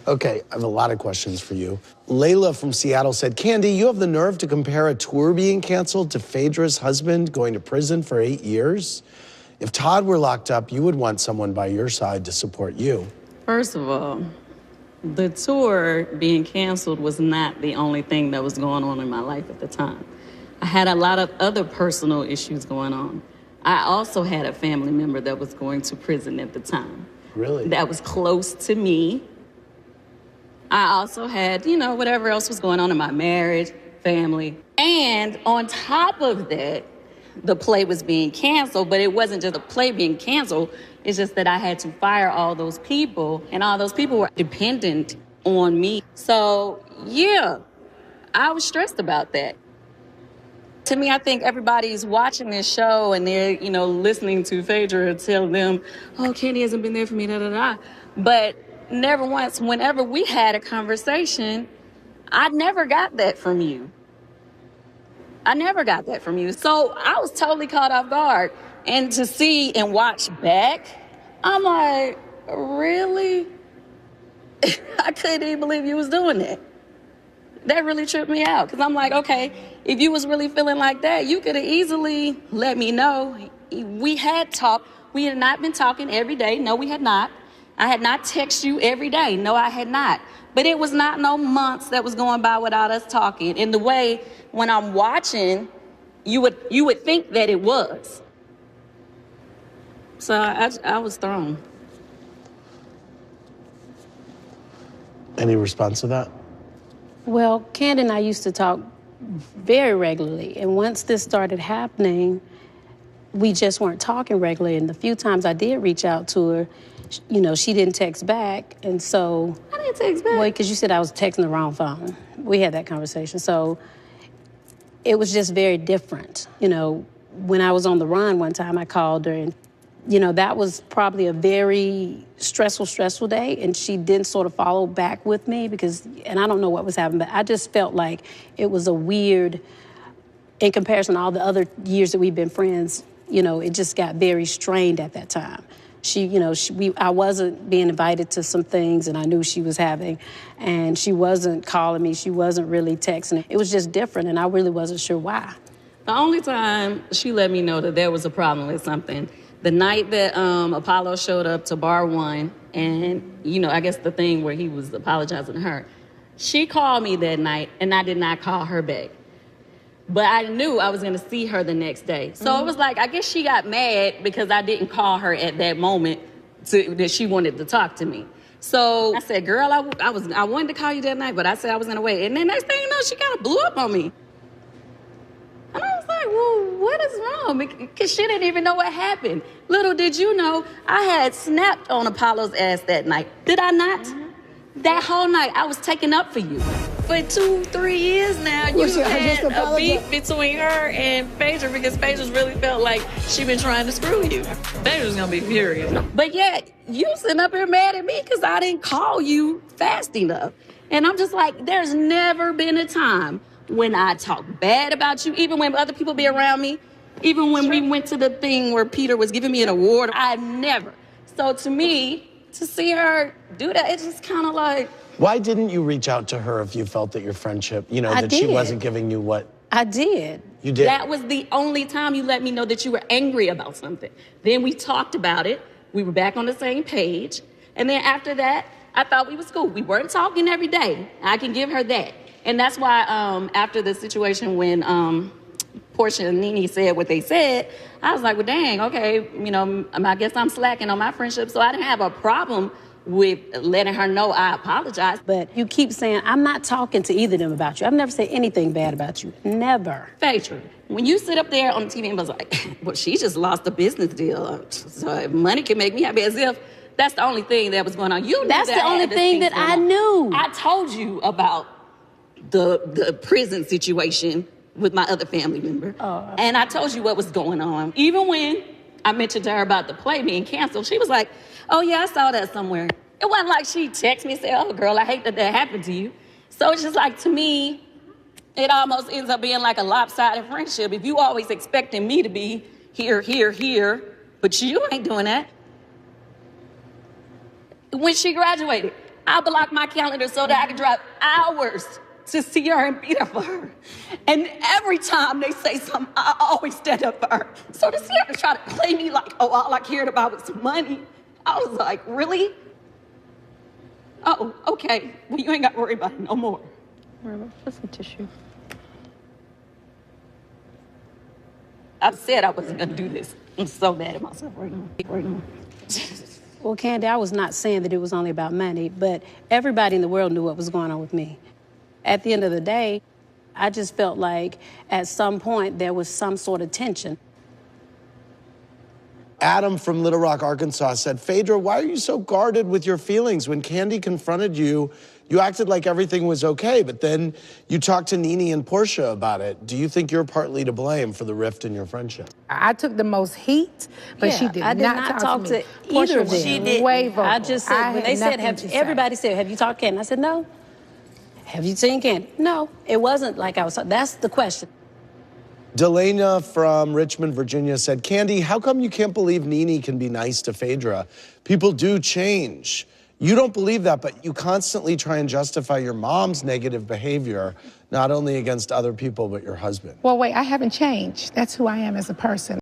Okay, I have a lot of questions for you. Layla from Seattle said, Kandi, you have the nerve to compare a tour being canceled to Phaedra's husband going to prison for 8 years? If Todd were locked up, you would want someone by your side to support you. First of all, the tour being canceled was not the only thing that was going on in my life at the time. I had a lot of other personal issues going on. I also had a family member that was going to prison at the time. Really? That was close to me. I also had, whatever else was going on in my marriage, family. And on top of that, the play was being canceled, but it wasn't just the play being canceled. It's just that I had to fire all those people, and all those people were dependent on me. So, yeah, I was stressed about that. To me, I think everybody's watching this show and they're, listening to Phaedra tell them, oh, Kandi hasn't been there for me, da-da-da. But never once, whenever we had a conversation, I never got that from you. I never got that from you. So I was totally caught off guard. And to see and watch back, I'm like, really? I couldn't even believe you was doing that. That really tripped me out. Because I'm like, okay, if you was really feeling like that, you could have easily let me know. We had talked. We had not been talking every day. No, we had not. I had not texted you every day. No, I had not. But it was not no months that was going by without us talking. In the way, when I'm watching, you would think that it was. So I was thrown. Any response to that? Well, Kandi and I used to talk very regularly. And once this started happening, we just weren't talking regularly. And the few times I did reach out to her, she didn't text back. And so... I didn't text back. Well, because you said I was texting the wrong phone. We had that conversation. So it was just very different. When I was on the run one time, I called her and, that was probably a very stressful day. And she didn't sort of follow back with me and I don't know what was happening, but I just felt like it was a weird, in comparison to all the other years that we've been friends, it just got very strained at that time. I wasn't being invited to some things and I knew she was having, and she wasn't calling me. She wasn't really texting. It was just different and I really wasn't sure why. The only time she let me know that there was a problem with something, the night that Apollo showed up to bar one and, I guess the thing where he was apologizing to her, she called me that night and I did not call her back. But I knew I was going to see her the next day. So It was like, I guess she got mad because I didn't call her at that moment that she wanted to talk to me. So I said, girl, I wanted to call you that night, but I said I was going to wait. And then next thing you know, she kind of blew up on me. And I was like, well, what is wrong? Because she didn't even know what happened. Little did you know, I had snapped on Apollo's ass that night. Did I not? Mm-hmm. That whole night, I was taking up for you. For 2-3 years now, you had a beef between her and Phaedra because Phaedra's really felt like she been trying to screw you. Phaedra's gonna be furious. But yet, you sitting up here mad at me because I didn't call you fast enough. And I'm just like, there's never been a time when I talk bad about you, even when other people be around me, even when we went to the thing where Peter was giving me an award, I never. So to me, to see her do that, it's just kind of like... Why didn't you reach out to her if you felt that your friendship, she wasn't giving you what... I did. You did? That was the only time you let me know that you were angry about something. Then we talked about it. We were back on the same page. And then after that, I thought we was cool. We weren't talking every day. I can give her that. And that's why after the situation when Portia and Nene said what they said, I was like, well, dang, okay, I guess I'm slacking on my friendship. So I didn't have a problem with letting her know I apologize. But you keep saying, I'm not talking to either of them about you. I've never said anything bad about you. Never. Phaedra, when you sit up there on the TV and was like, well, she just lost a business deal, so money can make me happy, as if that's the only thing that was going on. That's the only thing that I knew. I told you about the prison situation with my other family member. Oh. And I told you what was going on. Even when I mentioned to her about the play being canceled, she was like, oh, yeah, I saw that somewhere. It wasn't like she texted me and said, oh, girl, I hate that happened to you. So it's just like, to me, it almost ends up being like a lopsided friendship. If you always expecting me to be here, but you ain't doing that. When she graduated, I block my calendar so that I can drive hours to see her and be there for her. And every time they say something, I always stand up for her. So to see her try to play me like, oh, all I cared about was money, I was like, really? Oh, okay. Well, you ain't got to worry about it no more. Put some tissue. I said I wasn't going to do this. I'm so mad at myself right now. Well, Kandi, I was not saying that it was only about money, but everybody in the world knew what was going on with me. At the end of the day, I just felt like at some point there was some sort of tension. Adam from Little Rock, Arkansas said, Phaedra, why are you so guarded with your feelings? When Kandi confronted you, you acted like everything was okay, but then you talked to Nene and Portia about it. Do you think you're partly to blame for the rift in your friendship? I took the most heat, but she did I did not talk to either of them. She did. Way vocal. I just said, when they said, everybody said, have you talked to Kandi? I said, no. Have you seen Kandi? No. It wasn't like I was, that's the question. Delana from Richmond, Virginia said, Kandi, how come you can't believe Nene can be nice to Phaedra? People do change. You don't believe that, but you constantly try and justify your mom's negative behavior, not only against other people, but your husband. Well, wait, I haven't changed. That's who I am as a person.